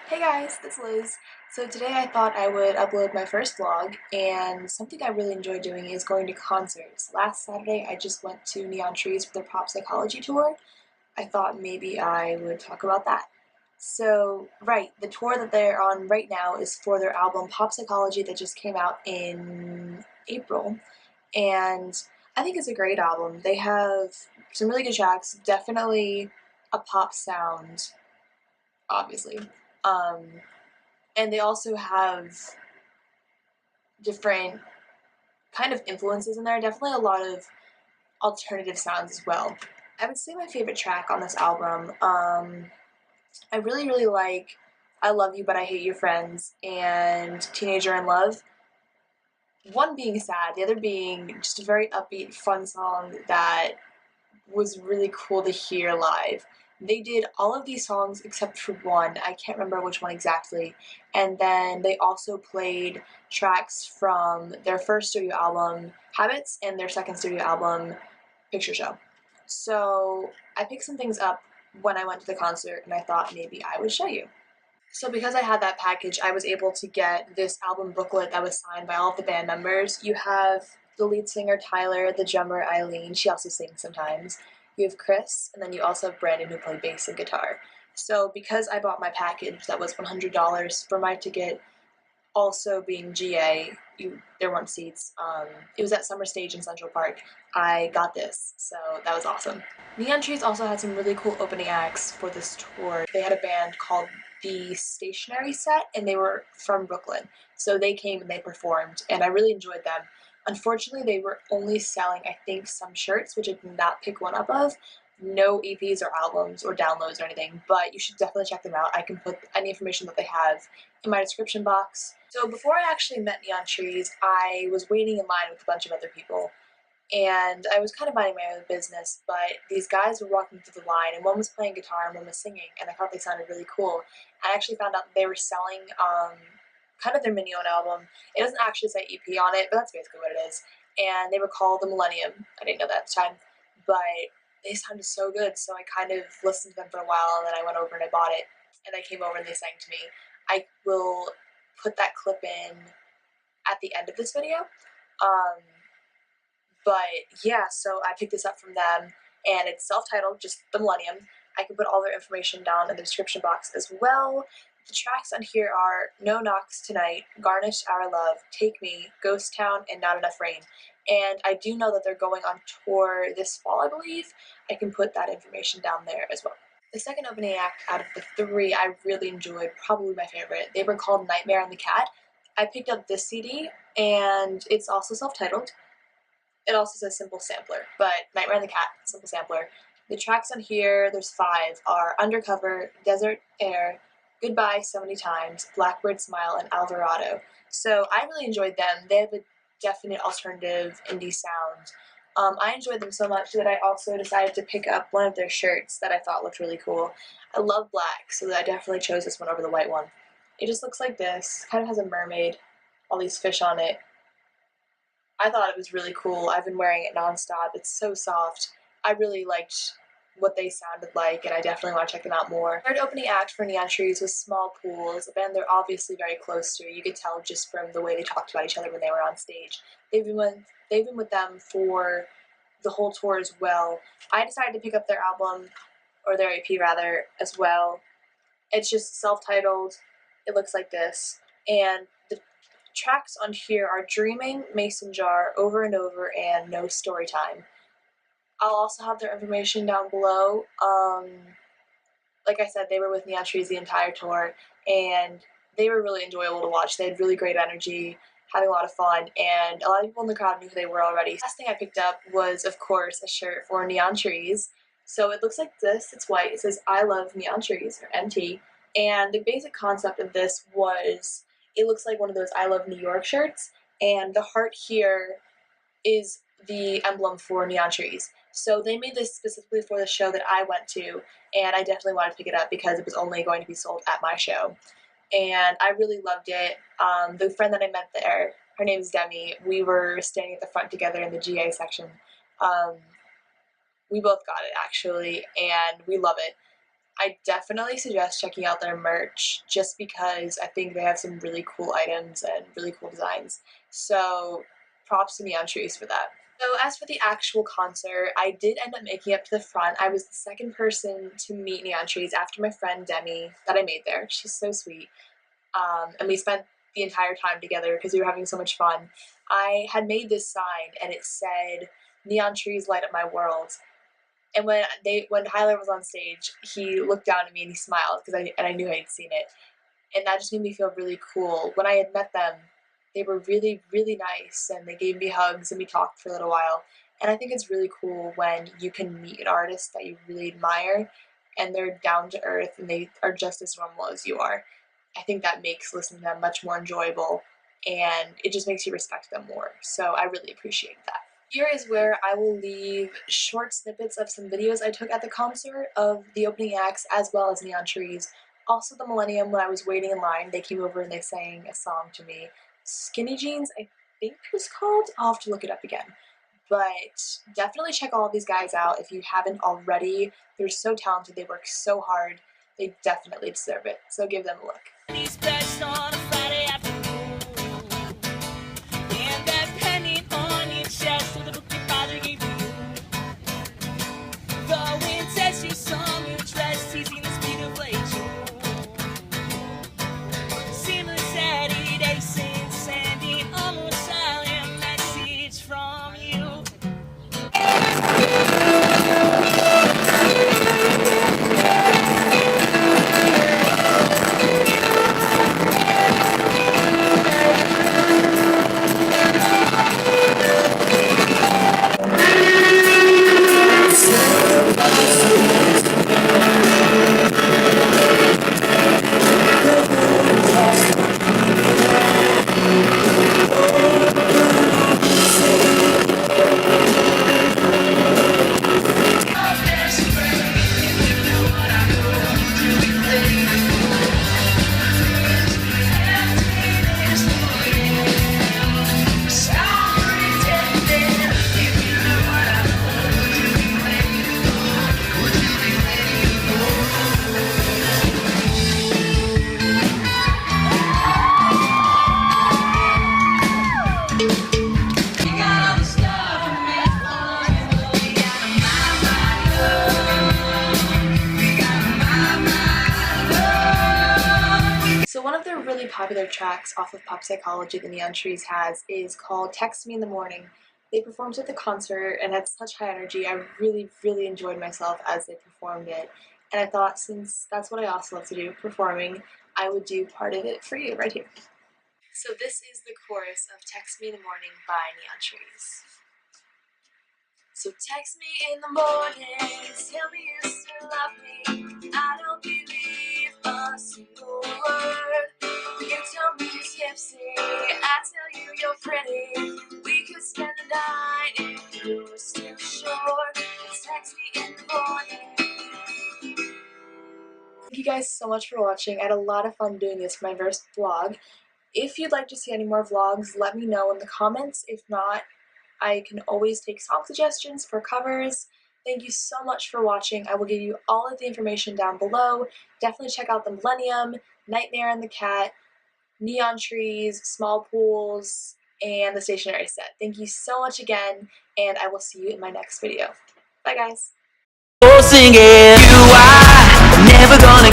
Hey guys, it's Liz. So today I thought I would upload my first vlog, and something I really enjoy doing is going to concerts. Last Saturday I just went to Neon Trees for their Pop Psychology tour. I thought maybe I would talk about that. So, right, the tour that they're on right now is for their album Pop Psychology that just came out in April, and I think it's a great album. They have some really good tracks, definitely a pop sound, obviously. Um, and they also have different kind of influences in there, definitely a lot of alternative sounds as well. I would say my favorite track on this album, I really like I Love You But I Hate Your Friends and Teenager in Love. One being sad, the other being just a very upbeat, fun song that was really cool to hear live. They did all of these songs except for one, I can't remember which one exactly, and then they also played tracks from their first studio album, Habits, and their second studio album, Picture Show. So I picked some things up when I went to the concert, and I thought maybe I would show you. So because I had that package, I was able to get this album booklet that was signed by all of the band members. You have the lead singer Tyler, the drummer Eileen, she also sings sometimes. You have Chris, and then you also have Brandon who played bass and guitar. So because I bought my package that was $100 for my ticket, also being GA, there weren't seats. It was at Summer Stage in Central Park. I got this, so that was awesome. Neon Trees also had some really cool opening acts for this tour. They had a band called The Stationary Set, and they were from Brooklyn. So they came and they performed, and I really enjoyed them. Unfortunately, they were only selling, I think, some shirts, which I did not pick one up of. No EPs or albums or downloads or anything, but you should definitely check them out. I can put any information that they have in my description box. So before I actually met Neon Trees, I was waiting in line with a bunch of other people, and I was kind of minding my own business, but these guys were walking through the line, and one was playing guitar and one was singing, and I thought they sounded really cool. I actually found out that they were selling kind of their Millenium album. It doesn't actually say EP on it, but that's basically what it is. And they were called the Millenium. I didn't know that at the time, but they sounded so good, so I kind of listened to them for a while, and then I went over and I bought it, and they came over and they sang to me. I will put that clip in at the end of this video. Um, but yeah, so I picked this up from them, and it's self-titled, just The Millennium. I can put all their information down in the description box as well. The tracks on here are No Knocks Tonight, Garnish Our Love, Take Me, Ghost Town, and Not Enough Rain. And I do know that they're going on tour this fall, I believe. I can put that information down there as well. The second opening act out of the three I really enjoyed, probably my favorite. They were called Nightmare on the Cat. I picked up this CD, and it's also self-titled. It also says Simple Sampler, but Nightmare on the Cat, Simple Sampler. The tracks on here, there's 5, are Undercover, Desert Air, Goodbye So Many Times, Blackbird Smile, and Alvarado. So I really enjoyed them. They have a definite alternative indie sound. I enjoyed them so much that I also decided to pick up one of their shirts that I thought looked really cool. I love black, so I definitely chose this one over the white one. It just looks like this, kind of has a mermaid, all these fish on it. I thought it was really cool. I've been wearing it nonstop. It's so soft. I really liked what they sounded like, and I definitely want to check them out more. Third opening act for Neon Trees was Smallpools, a band they're obviously very close to. You could tell just from the way they talked about each other when they were on stage. They've been with them for the whole tour as well. I decided to pick up their album, or their EP rather, as well. It's just self-titled. It looks like this, and the tracks on here are Dreaming, Mason Jar, Over and Over, and No Story Time. I'll also have their information down below. Like I said, they were with Neon Trees the entire tour, and they were really enjoyable to watch. They had really great energy, having a lot of fun, and a lot of people in the crowd knew who they were already. The last thing I picked up was, of course, a shirt for Neon Trees. So it looks like this. It's white. It says I Love Neon Trees, or MT. And the basic concept of this was, it looks like one of those I Love New York shirts, and the heart here is the emblem for Neon Trees. So they made this specifically for the show that I went to, and I definitely wanted to pick it up because it was only going to be sold at my show. And I really loved it. The friend that I met there, her name's Demi, we were standing at the front together in the GA section. We both got it, actually, and we love it. I definitely suggest checking out their merch just because I think they have some really cool items and really cool designs. So props to Neon Trees for that. So as for the actual concert, I did end up making it to the front. I was the second person to meet Neon Trees after my friend Demi that I made there. She's so sweet. And we spent the entire time together because we were having so much fun. I had made this sign and it said, "Neon trees light up my world." And when Tyler was on stage, he looked down at me and he smiled because I knew I'd seen it, and that just made me feel really cool. When I had met them, they were really really nice and they gave me hugs and we talked for a little while. And I think it's really cool when you can meet an artist that you really admire and they're down to earth and they are just as normal as you are. I think that makes listening to them much more enjoyable and it just makes you respect them more. So I really appreciate that. Here is where I will leave short snippets of some videos I took at the concert of the opening acts as well as Neon Trees. Also the Millenium, when I was waiting in line, they came over and they sang a song to me. Skinny Jeans, I think it was called? I'll have to look it up again. But definitely check all of these guys out if you haven't already. They're so talented, they work so hard, they definitely deserve it. So give them a look. So one of their really popular tracks off of Pop Psychology the Neon Trees has is called Text Me in the Morning. They performed at the concert and had such high energy. I really, really enjoyed myself as they performed it. And I thought since that's what I also love to do, performing, I would do part of it for you right here. So this is the chorus of Text Me in the Morning by Neon Trees. So text me in the morning, tell me you still love me. I don't believe a single word. You tell me you're tipsy, I tell you you're pretty. We could spend the night if you were still sure. Text me in the morning. Thank you guys so much for watching. I had a lot of fun doing this for my first vlog. If you'd like to see any more vlogs, let me know in the comments. If not, I can always take song suggestions for covers. Thank you so much for watching. I will give you all of the information down below. Definitely check out the Millenium, Nightmare and the Cat, Neon Trees, Smallpools, and the stationery set. Thank you so much again, and I will see you in my next video. Bye guys. Singing, you are never gonna